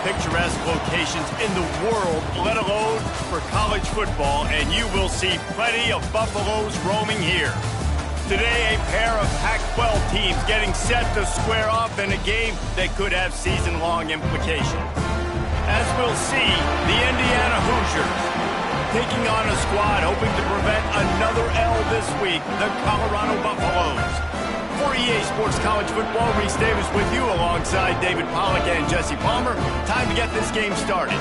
picturesque locations in the world, let alone for college football, and you will see plenty of Buffaloes roaming here. Today, a pair of Pac-12 teams getting set to square off in a game that could have season-long implications. As we'll see, the Indiana Hoosiers taking on a squad hoping to prevent another L this week, the Colorado Buffaloes. For EA Sports College Football, Reese Davis with you alongside David Pollack and Jesse Palmer. Time to get this game started.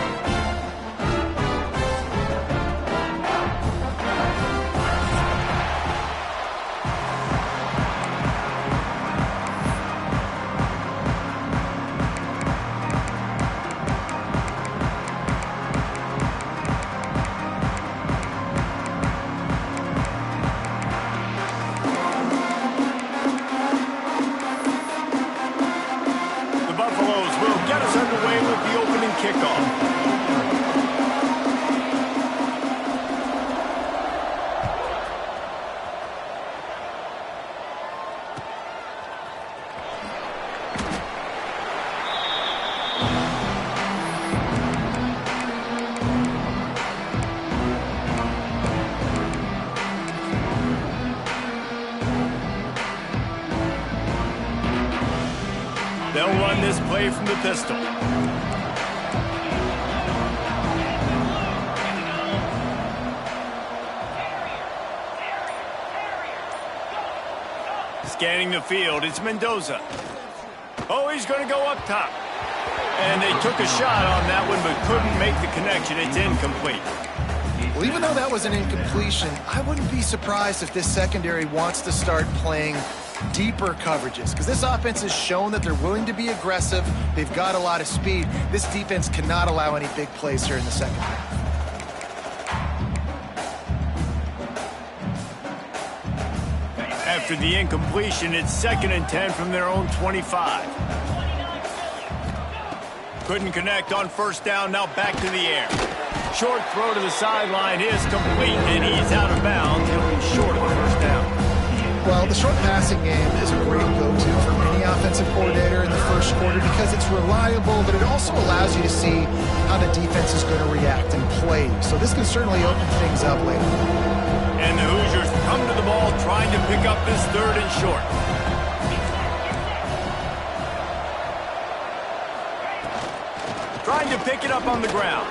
They'll run this play from the pistol. Scanning the field, it's Mendoza. Oh, he's going to go up top. And they took a shot on that one, but couldn't make the connection. It's incomplete. Well, even though that was an incompletion, I wouldn't be surprised if this secondary wants to start playing deeper coverages, because this offense has shown that they're willing to be aggressive. They've got a lot of speed. This defense cannot allow any big plays here in the second half. After the incompletion, it's 2nd and 10 from their own 25. Couldn't connect on first down, now back to the air. Short throw to the sideline is complete, and he's out of bounds. He'll be short of the first down. Well, the short passing game is a great go-to for any offensive coordinator in the first quarter because it's reliable, but it also allows you to see how the defense is going to react and play. So this can certainly open things up later. And the Hoosiers come to the ball trying to pick up this 3rd and short. Trying to pick it up on the ground.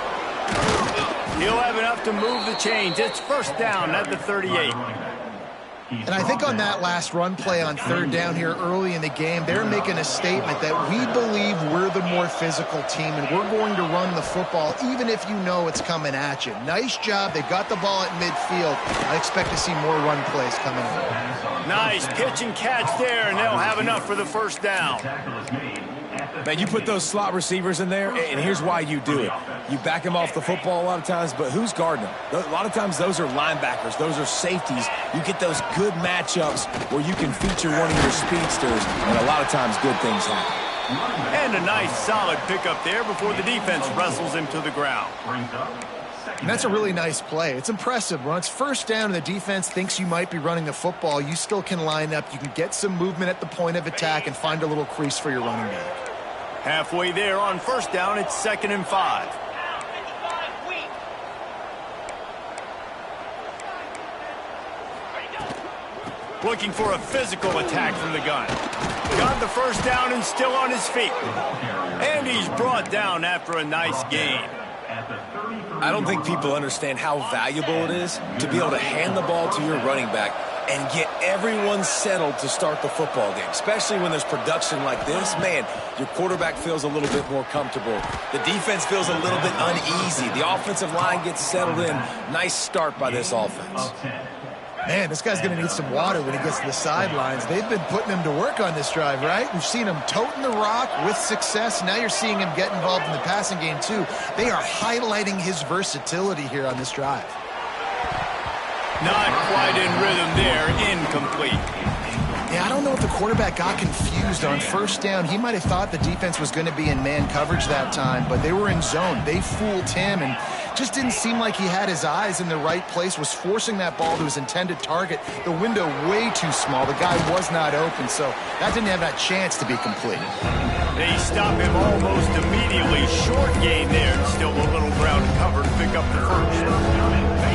He'll have enough to move the chains. It's first down at the 38. And I think on that last run play on 3rd down here early in the game, they're making a statement that we believe we're the more physical team and we're going to run the football even if you know it's coming at you. Nice job. They got the ball at midfield. I expect to see more run plays coming in. Nice pitch and catch there, and they'll have enough for the first down. Man, you put those slot receivers in there, and here's why you do it. You back them off the football a lot of times, but who's guarding them? A lot of times those are linebackers. Those are safeties. You get those good matchups where you can feature one of your speedsters, and a lot of times good things happen. And a nice solid pickup there before the defense wrestles him to the ground. And that's a really nice play. It's impressive. When it's first down and the defense thinks you might be running the football, you still can line up. You can get some movement at the point of attack and find a little crease for your running back. Halfway there on first down, it's 2nd and 5. Looking for a physical attack from the gun. Got the first down and still on his feet. And he's brought down after a nice gain. I don't think people understand how valuable it is to be able to hand the ball to your running back and get everyone settled to start the football game, especially when there's production like this. Man, your quarterback feels a little bit more comfortable. The defense feels a little bit uneasy. The offensive line gets settled in. Nice start by this offense. Man, this guy's going to need some water when he gets to the sidelines. They've been putting him to work on this drive, right? We've seen him toting the rock with success. Now you're seeing him get involved in the passing game, too. They are highlighting his versatility here on this drive. Not quite in rhythm there. Incomplete. Yeah, I don't know if the quarterback got confused on first down. He might have thought the defense was going to be in man coverage that time, but they were in zone. They fooled him and just didn't seem like he had his eyes in the right place, was forcing that ball to his intended target. The window way too small. The guy was not open, so that didn't have that chance to be complete. They stop him almost immediately. Short gain there. Still a little ground to cover to pick up the first.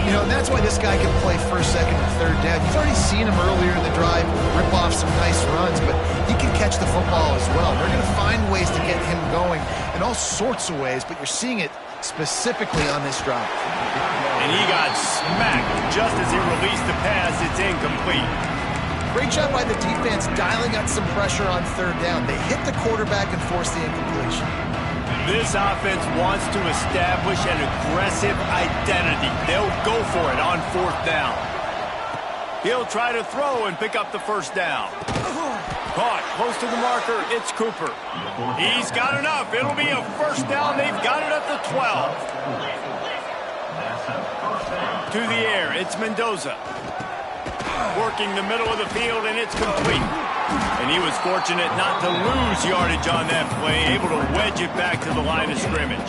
You know, and that's why this guy can play first, second, and third down. You've already seen him earlier in the drive rip off some nice runs, but he can catch the football as well. They're going to find ways to get him going in all sorts of ways, but you're seeing it specifically on this drive. And he got smacked just as he released the pass. It's incomplete. Great job by the defense dialing out some pressure on third down. They hit the quarterback and forced the incompletion. This offense wants to establish an aggressive identity. They'll go for it on fourth down. He'll try to throw and pick up the first down. Caught close to the marker. It's Cooper. He's got enough. It'll be a first down. They've got it at the 12. To the air. It's Mendoza. Working the middle of the field, and it's complete. And he was fortunate not to lose yardage on that play, able to wedge it back to the line of scrimmage.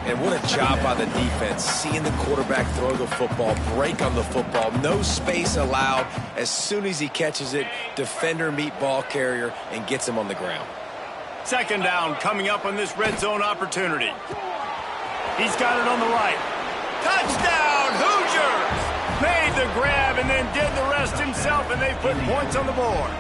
And what a job by the defense, seeing the quarterback throw the football, break on the football, no space allowed. As soon as he catches it, defender meet ball carrier and gets him on the ground. Second down coming up on this red zone opportunity. He's got it on the right. Touchdown, Hoosiers! Made the grab and then did the rest himself, and they put points on the board.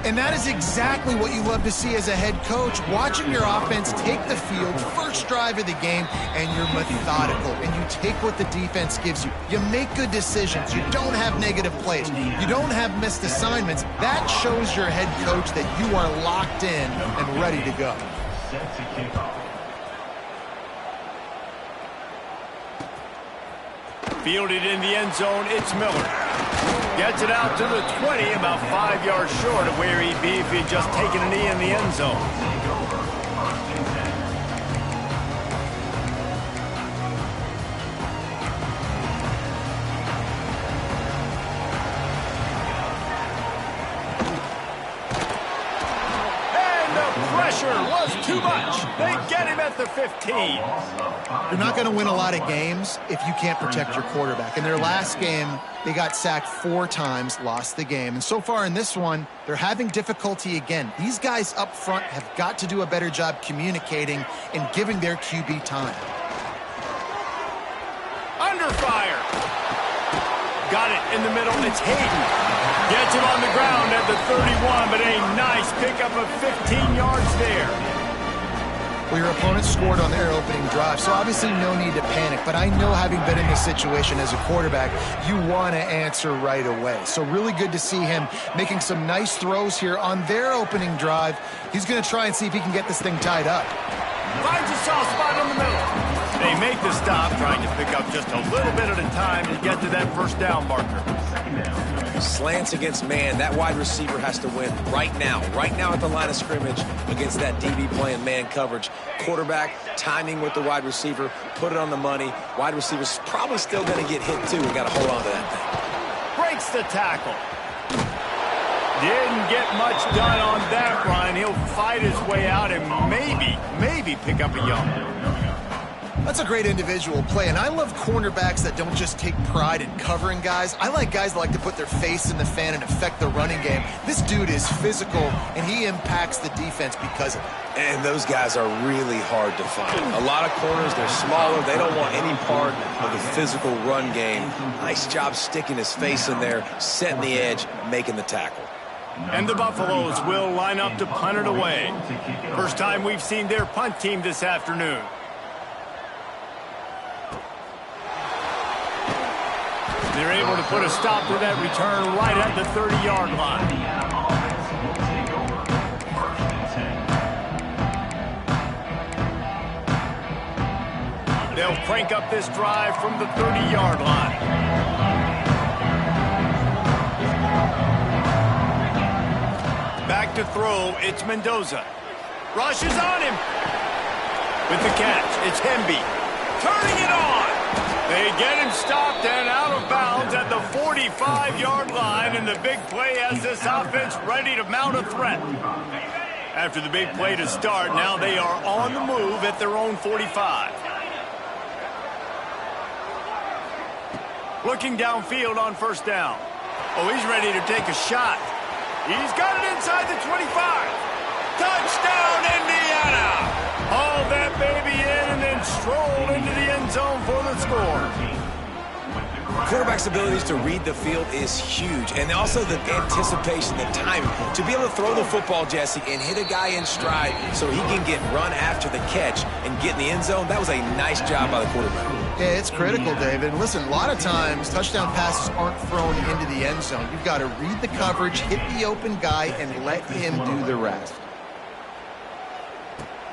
And that is exactly what you love to see as a head coach, watching your offense take the field, first drive of the game, and you're methodical, and you take what the defense gives you. You make good decisions. You don't have negative plays. You don't have missed assignments. That shows your head coach that you are locked in and ready to go. Set to kick off. Fielded in the end zone, it's Miller. Gets it out to the 20, about 5 yards short of where he'd be if he'd just taken a knee in the end zone. And the pressure was too much. They get him at the 15. You're not going to win a lot of games if you can't protect your quarterback. In their last game, they got sacked 4 times, lost the game. And so far in this one, they're having difficulty again. These guys up front have got to do a better job communicating and giving their QB time. Under fire. Got it in the middle. It's Hayden. Gets him on the ground at the 31, but a nice pickup of 15 yards there. Well, your opponent scored on their opening drive, so obviously no need to panic. But I know, having been in this situation as a quarterback, you want to answer right away. So really good to see him making some nice throws here on their opening drive. He's going to try and see if he can get this thing tied up. Finds a soft spot in the middle. They make the stop, trying to pick up just a little bit at a time to get to that first down marker. Slants against man. That wide receiver has to win right now at the line of scrimmage against that DB playing man coverage. Quarterback, timing with the wide receiver, put it on the money. Wide receiver's probably still going to get hit too. We got to hold on to that thing. Breaks the tackle. Didn't get much done on that run. He'll fight his way out and maybe pick up a yard. That's a great individual play, and I love cornerbacks that don't just take pride in covering guys. I like guys that like to put their face in the fan and affect the running game. This dude is physical, and he impacts the defense because of it. And those guys are really hard to find. A lot of corners, they're smaller. They don't want any part of the physical run game. Nice job sticking his face in there, setting the edge, making the tackle. And the Buffaloes will line up to punt it away. First time we've seen their punt team this afternoon. They're able to put a stop to that return right at the 30-yard line. They'll crank up this drive from the 30-yard line. Back to throw, it's Mendoza. Rushes on him. With the catch, it's Hemby. Turning it on. They get him stopped and out of bounds at the 45-yard line, and the big play has this offense ready to mount a threat. After the big play to start, now they are on the move at their own 45. Looking downfield on first down. Oh, he's ready to take a shot. He's got it inside the 25. Touchdown, Indiana! Quarterback's abilities to read the field is huge, and also the anticipation, the timing. To be able to throw the football, Jesse, and hit a guy in stride so he can get run after the catch and get in the end zone, that was a nice job by the quarterback. Yeah, it's critical, David. And listen, a lot of times, touchdown passes aren't thrown into the end zone. You've got to read the coverage, hit the open guy, and let him do the rest.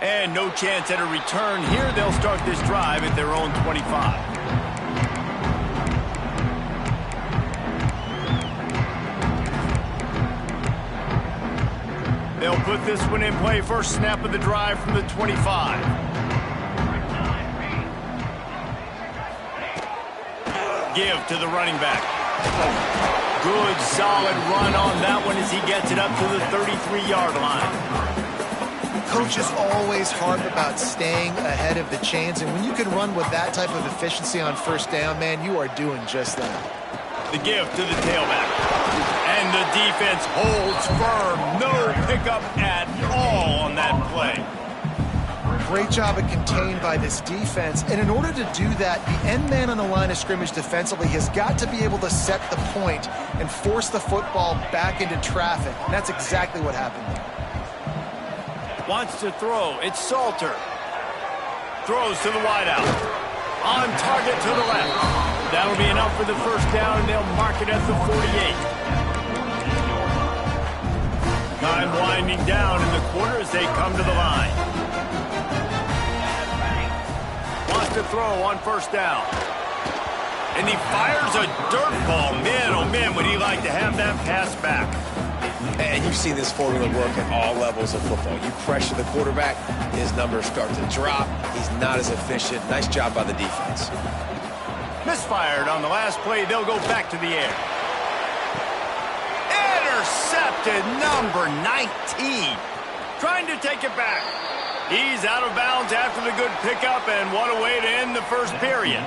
And no chance at a return here. They'll start this drive at their own 25. They'll put this one in play. First snap of the drive from the 25. Give to the running back. Good, solid run on that one as he gets it up to the 33-yard line. Coach is always hard about staying ahead of the chains, and when you can run with that type of efficiency on first down, man, you are doing just that. The give to the tailback. And the defense holds firm. No pickup at all on that play. Great job of contained by this defense. And in order to do that, the end man on the line of scrimmage defensively has got to be able to set the point and force the football back into traffic. And that's exactly what happened there. Wants to throw. It's Salter. Throws to the wideout. On target to the left. That'll be enough for the first down, and they'll mark it at the 48. Time winding down in the quarter as they come to the line. Wants to throw on first down. And he fires a dirt ball. Man, oh man, would he like to have that pass back. And you've seen this formula work at all levels of football. You pressure the quarterback, his numbers start to drop. He's not as efficient. Nice job by the defense. Misfired on the last play. They'll go back to the air. Intercepted, number 19. Trying to take it back. He's out of bounds after the good pickup, and what a way to end the first period.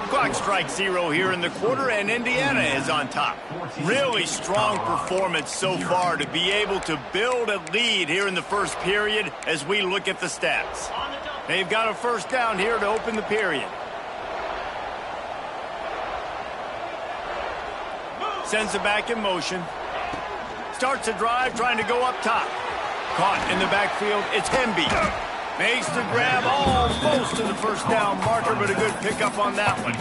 Clock strikes 0 here in the quarter, and Indiana is on top. Really strong performance so far to be able to build a lead here in the first period as we look at the stats. They've got a first down here to open the period. Sends it back in motion. Starts a drive trying to go up top. Caught in the backfield. It's Hemby. Makes the grab almost to the first down marker, but a good pickup on that one.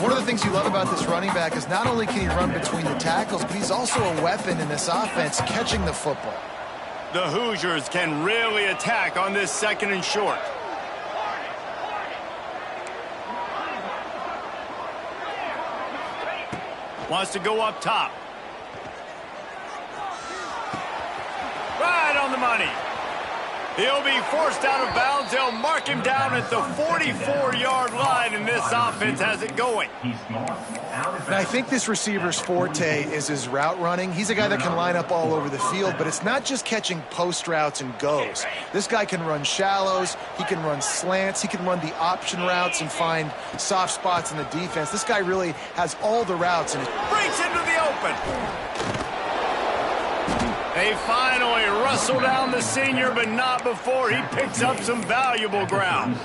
One of the things you love about this running back is not only can he run between the tackles, but he's also a weapon in this offense catching the football. The Hoosiers can really attack on this second and short. Wants to go up top. Right on the money. He'll be forced out of bounds. They'll mark him down at the 44-yard line, and this offense has it going. And I think this receiver's forte is his route running. He's a guy that can line up all over the field, but it's not just catching post routes and goes. This guy can run shallows. He can run slants. He can run the option routes and find soft spots in the defense. This guy really has all the routes. And breaks into the open. They finally wrestle down the senior, but not before he picks up some valuable ground.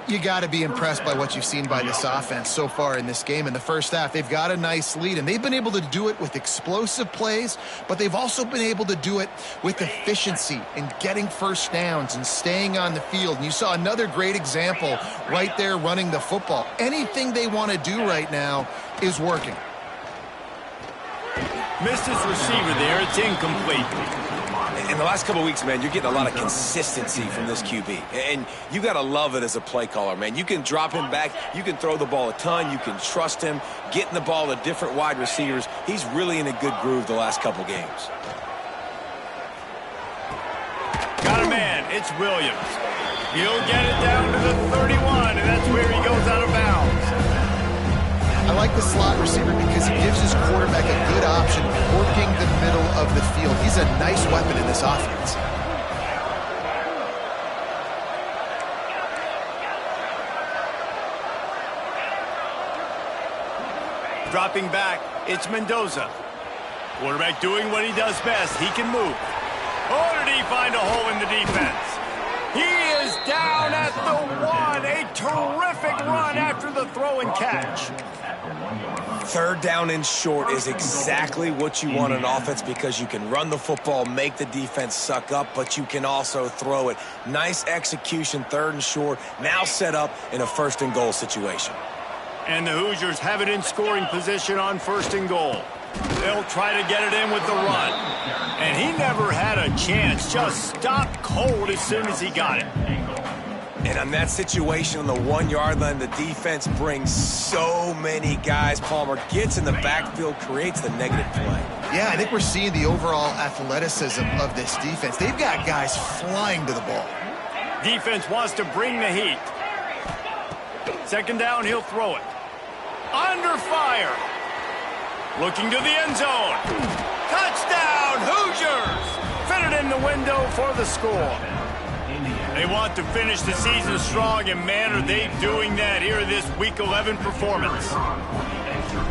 You got to be impressed by what you've seen by this offense so far in this game. In the first half, they've got a nice lead, and they've been able to do it with explosive plays, but they've also been able to do it with efficiency and getting first downs and staying on the field. And you saw another great example right there running the football. Anything they want to do right now is working. Missed his receiver there. It's incomplete. In the last couple of weeks, man, you're getting a lot of consistency from this QB. And you got to love it as a play caller, man. You can drop him back. You can throw the ball a ton. You can trust him. Getting the ball to different wide receivers. He's really in a good groove the last couple games. Got a man. It's Williams. He'll get it down to the 31, and that's where he goes out of bounds. I like the slot receiver because he gives his quarterback a good option working the middle of the field. He's a nice weapon in this offense. Dropping back, it's Mendoza. Quarterback doing what he does best. He can move. Oh, did he find a hole in the defense? He is down at the 1. A terrific run after the the throw and catch. Third down and short is exactly what you want on offense because you can run the football, make the defense suck up, but you can also throw it. Nice execution, third and short, now set up in a first and goal situation. And the Hoosiers have it in scoring position on first and goal. They'll try to get it in with the run. And he never had a chance, just stopped cold as soon as he got it. And on that situation on the 1 yard line, the defense brings so many guys. Palmer gets in the backfield, creates the negative play. Yeah, I think we're seeing the overall athleticism of this defense. They've got guys flying to the ball. Defense wants to bring the heat. Second down, he'll throw it. Under fire. Looking to the end zone. Touchdown, Hoosiers! Fitted in the window for the score. They want to finish the season strong, and man, are they doing that here in this Week 11 performance.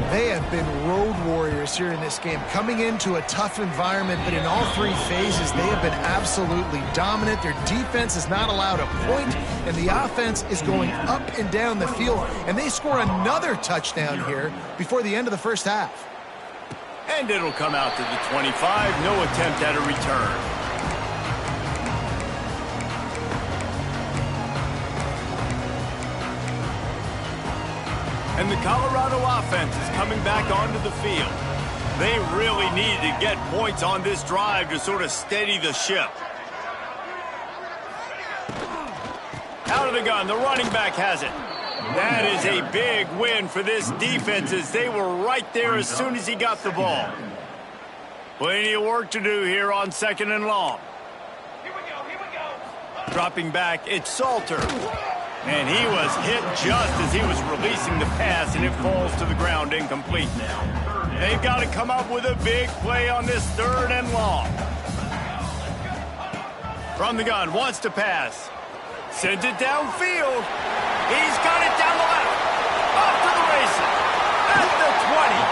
They have been road warriors here in this game, coming into a tough environment, but in all three phases, they have been absolutely dominant. Their defense is not allowed a point, and the offense is going up and down the field, and they score another touchdown here before the end of the first half. And it'll come out to the 25, no attempt at a return. And the Colorado offense is coming back onto the field. They really needed to get points on this drive to sort of steady the ship. Out of the gun, the running back has it. That is a big win for this defense as they were right there as soon as he got the ball. Plenty of work to do here on second and long. Dropping back, it's Salter. And he was hit just as he was releasing the pass, and it falls to the ground incomplete. They've got to come up with a big play on this third and long. From the gun, wants to pass. Sends it downfield. He's got it down the left. Off to the races. At the 20.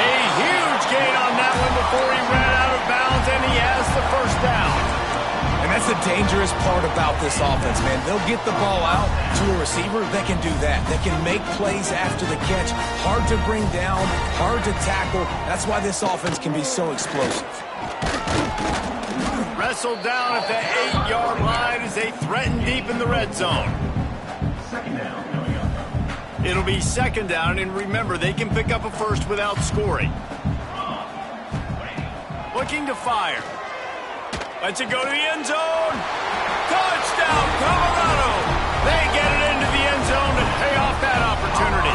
A huge gain on that one before he ran out of bounds, and he has the first down. And that's the dangerous part about this offense, man. They'll get the ball out to a receiver. They can do that. They can make plays after the catch. Hard to bring down, hard to tackle. That's why this offense can be so explosive. Wrestled down at the 8-yard line as they threaten deep in the red zone. It'll be second down, and remember, they can pick up a first without scoring. Looking to fire. Lets it go to the end zone. Touchdown, Colorado. They get it into the end zone to pay off that opportunity.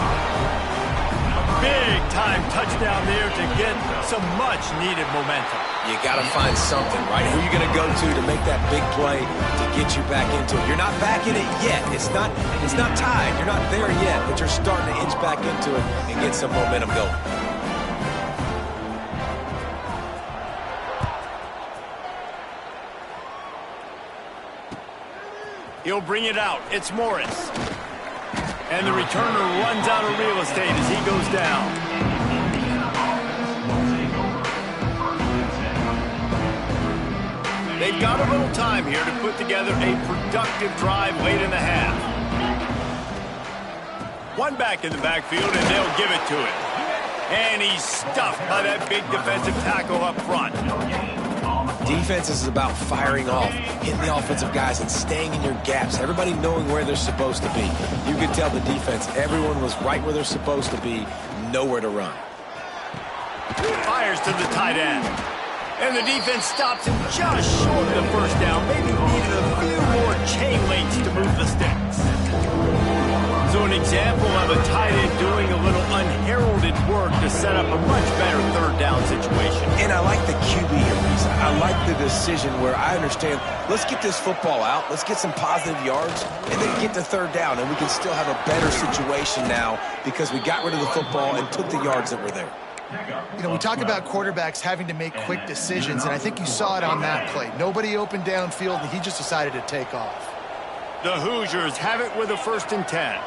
Big-time touchdown there to get some much-needed momentum. You got to find something, right? Who are you going to go to make that big play to get you back into it? You're not back in it yet. It's not tied. You're not there yet, but you're starting to inch back into it and get some momentum going. He'll bring it out. It's Morris. And the returner runs out of real estate as he goes down. They've got a little time here to put together a productive drive late in the half. One back in the backfield, and they'll give it to him. And he's stuffed by that big defensive tackle up front. Defense is about firing off, hitting the offensive guys, and staying in your gaps. Everybody knowing where they're supposed to be. You could tell the defense, everyone was right where they're supposed to be, nowhere to run. Fires to the tight end. And the defense stops him just short of the first down. Maybe needed a few more chain links to move the sticks. So an example of a tight end doing a little unheralded work to set up a much better third down situation. And I like the QB here, Reese. I like the decision where I understand, let's get this football out, let's get some positive yards, and then get to third down, and we can still have a better situation now because we got rid of the football and took the yards that were there. You know, we talk about quarterbacks having to make quick decisions, and I think you saw it on that play. Nobody open downfield, and he just decided to take off. The Hoosiers have it with a 1st and 10.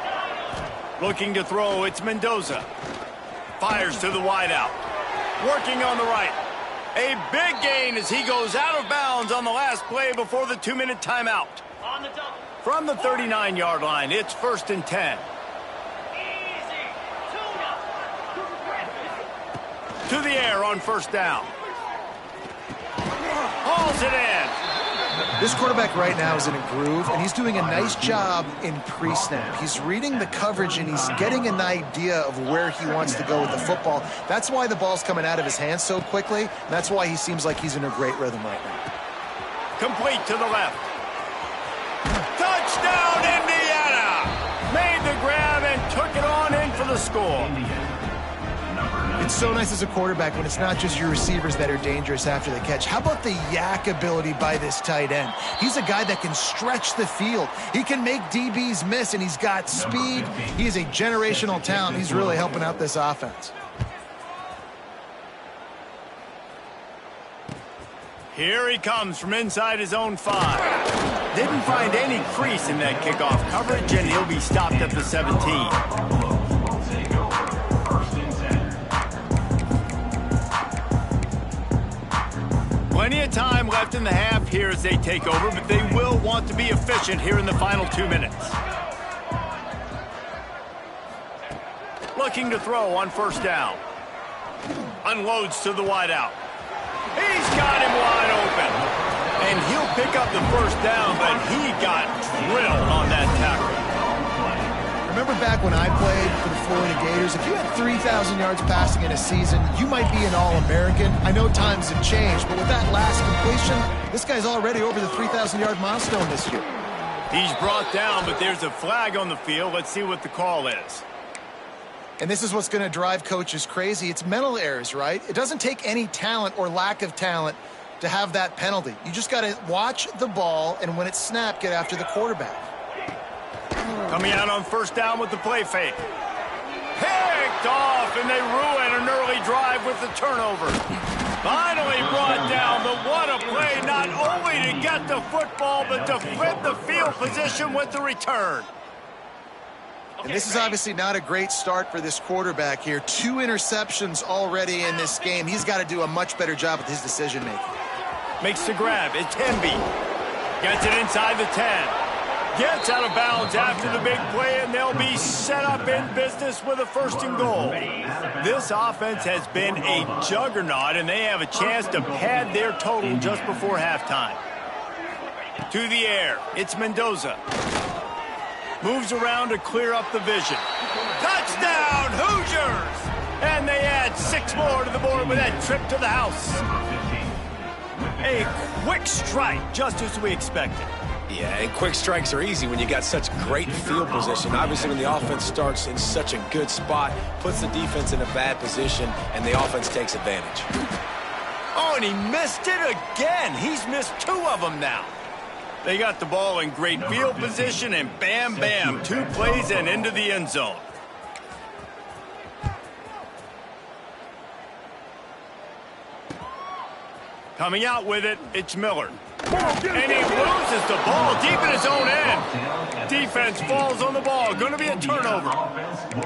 Looking to throw, it's Mendoza. Fires to the wideout. Working on the right. A big gain as he goes out of bounds on the last play before the 2-minute timeout. From the 39-yard line, it's 1st and 10. To the air on first down. Hauls it in. This quarterback right now is in a groove, and he's doing a nice job in pre-snap. He's reading the coverage, and he's getting an idea of where he wants to go with the football. That's why the ball's coming out of his hands so quickly, and that's why he seems like he's in a great rhythm right now. Complete to the left. Touchdown, Indiana! Made the grab and took it on in for the score. It's so nice as a quarterback when it's not just your receivers that are dangerous after the catch. How about the yak ability by this tight end? He's a guy that can stretch the field. He can make DBs miss, and he's got speed. He is a generational talent. He's really helping out this offense. Here he comes from inside his own 5. Didn't find any crease in that kickoff coverage, and he'll be stopped at the 17. Plenty of time left in the half here as they take over, but they will want to be efficient here in the final 2 minutes. Looking to throw on first down. Unloads to the wideout. He's got him wide open. And he'll pick up the first down, but he got drilled on that tackle. Remember back when I played for the Florida Gators, if you had 3,000 yards passing in a season, you might be an All-American. I know times have changed, but with that last completion, this guy's already over the 3,000-yard milestone this year. He's brought down, but there's a flag on the field. Let's see what the call is. And this is what's going to drive coaches crazy. It's mental errors, right? It doesn't take any talent or lack of talent to have that penalty. You just got to watch the ball, and when it's snapped, get after the quarterback. Coming out on first down with the play fake. Picked off, and they ruin an early drive with the turnover. Finally brought down, but what a play, not only to get the football, but to flip the field position with the return. And this is obviously not a great start for this quarterback here. 2 interceptions already in this game. He's got to do a much better job with his decision-making. Makes the grab. It's Temby. Gets it inside the 10. Gets out of bounds after the big play, and they'll be set up in business with a 1st and goal. This offense has been a juggernaut, and they have a chance to pad their total just before halftime. To the air. It's Mendoza. Moves around to clear up the vision. Touchdown, Hoosiers! And they add 6 more to the board with that trip to the house. A quick strike, just as we expected. Yeah, and quick strikes are easy when you got such great field position. Obviously, when the offense starts in such a good spot, puts the defense in a bad position, and the offense takes advantage. Oh, and he missed it again. He's missed 2 of them now. They got the ball in great field position, and bam, bam, 2 plays and into the end zone. Coming out with it, it's Miller. And he loses the ball deep in his own end. Defense falls on the ball. Going to be a turnover.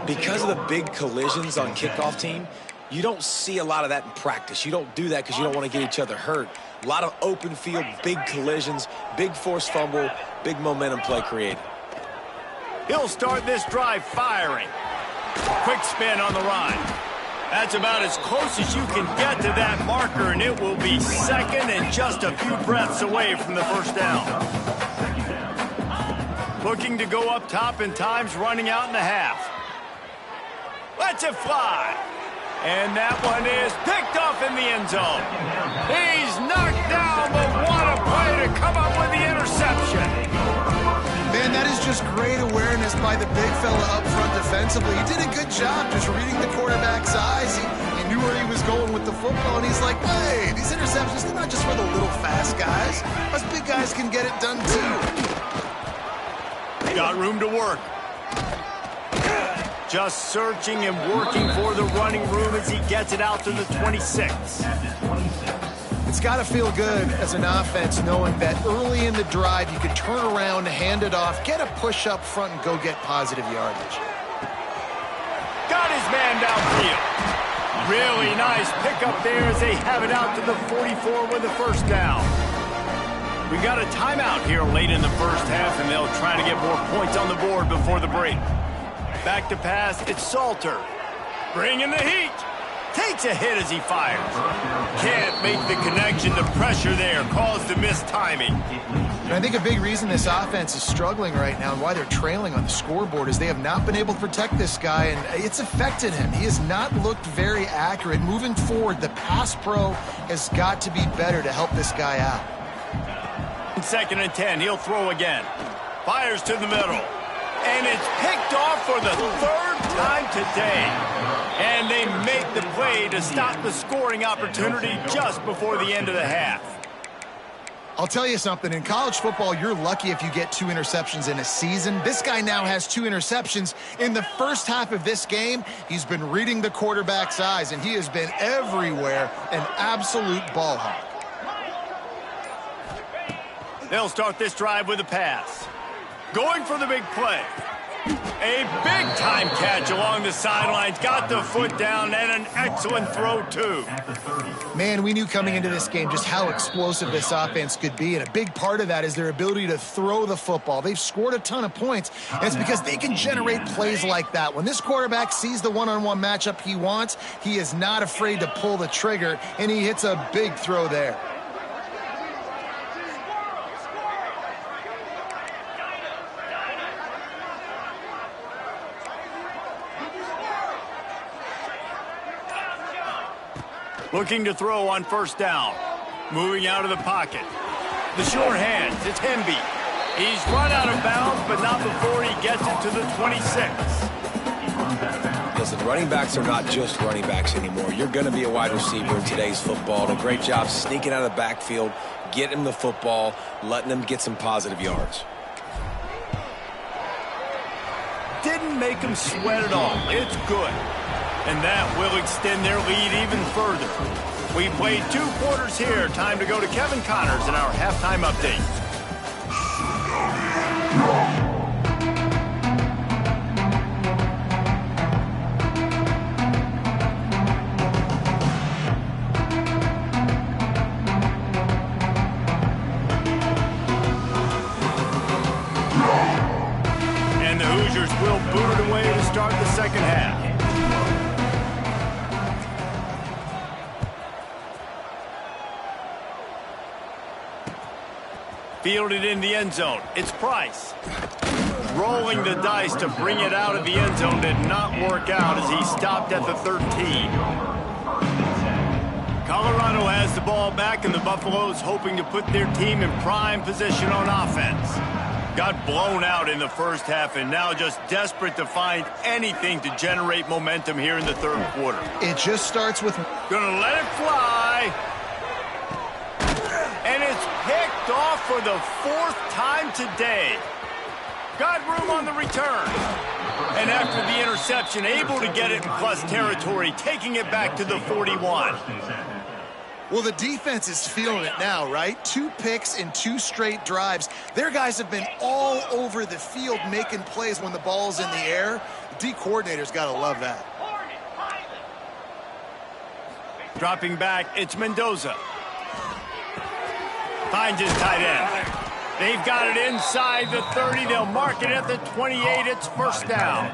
Because of the big collisions on kickoff team, you don't see a lot of that in practice. You don't do that because you don't want to get each other hurt. A lot of open field, big collisions, big forced fumble, big momentum play created. He'll start this drive firing. Quick spin on the ride. That's about as close as you can get to that marker, and it will be second and just a few breaths away from the first down. Looking to go up top, and time's running out in the half. Lets it fly. And that one is picked off in the end zone. He's knocked down, but what a play to come up with the interception. Man, that is just great awareness by the big fella up front defensively. He did a good job just reading the quarterback's eyes. He knew where he was going with the football, and he's like, hey, these interceptions, they're not just for the little fast guys. Us big guys can get it done too. Got room to work. Just searching and working for the running room as he gets it out to the 26. It's got to feel good as an offense knowing that early in the drive you can turn around, hand it off, get a push up front, and go get positive yardage. Got his man downfield. Really nice pickup there as they have it out to the 44 with the first down. We got a timeout here late in the first half, and they'll try to get more points on the board before the break. Back to pass, it's Salter. Bringing the heat. Takes a hit as he fires. Can't make the connection. The pressure there caused the missed timing. And I think a big reason this offense is struggling right now and why they're trailing on the scoreboard is they have not been able to protect this guy, and it's affected him. He has not looked very accurate. Moving forward, the pass pro has got to be better to help this guy out. 2nd and 10, he'll throw again. Fires to the middle. And it's picked off for the 3rd time today. And they make the play to stop the scoring opportunity just before the end of the half. I'll tell you something, in college football, you're lucky if you get 2 interceptions in a season. This guy now has 2 interceptions. In the first half of this game, he's been reading the quarterback's eyes, and he has been everywhere, an absolute ball hawk. They'll start this drive with a pass. Going for the big play. A big-time catch along the sidelines. Got the foot down, and an excellent throw, too. Man, we knew coming into this game just how explosive this offense could be, and a big part of that is their ability to throw the football. They've scored a ton of points, and it's because they can generate plays like that. When this quarterback sees the one-on-one matchup he wants, he is not afraid to pull the trigger, and he hits a big throw there. Looking to throw on 1st down. Moving out of the pocket. The short hands, it's Hemby. He's run out of bounds, but not before he gets it to the 26. Listen, running backs are not just running backs anymore. You're going to be a wide receiver in today's football. And a great job sneaking out of the backfield, getting him the football, letting him get some positive yards. Didn't make him sweat at all. It's good. And that will extend their lead even further. We played 2 quarters here. Time to go to Kevin Connors in our halftime update. And the Hoosiers will boot it away to start the 2nd half. Fielded in the end zone. It's Price. Rolling the dice to bring it out of the end zone did not work out as he stopped at the 13. Colorado has the ball back, and the Buffaloes hoping to put their team in prime position on offense. Got blown out in the first half and now just desperate to find anything to generate momentum here in the 3rd quarter. It just starts with... Gonna let it fly. And it's picked off for the 4th time today. Got room on the return. And after the interception, able to get it in plus territory, taking it back to the 41. Well, the defense is feeling it now, right? 2 picks in 2 straight drives. Their guys have been all over the field making plays when the ball's in the air. The D coordinator's got to love that. Dropping back, it's Mendoza. Finds his tight end. They've got it inside the 30. They'll mark it at the 28. It's 1st down.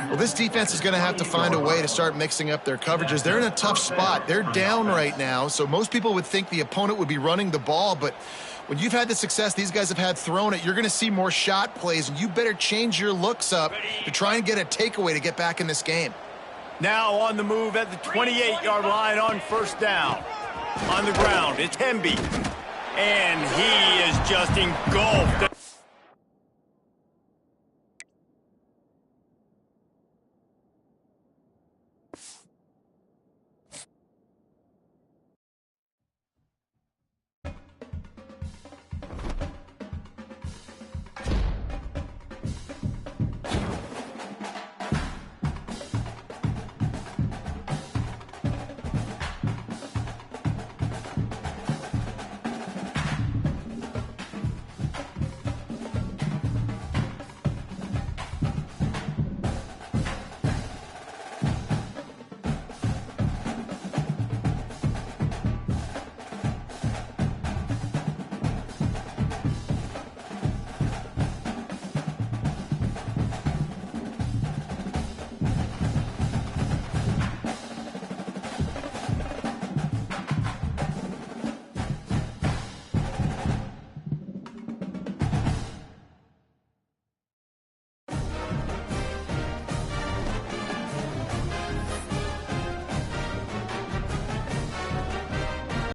Well, this defense is going to have to find a way to start mixing up their coverages. They're in a tough spot. They're down right now, so most people would think the opponent would be running the ball, but when you've had the success these guys have had throwing it, you're going to see more shot plays, and you better change your looks up to try and get a takeaway to get back in this game. Now on the move at the 28-yard line on 1st down. On the ground, it's Hemby. And he is just engulfed.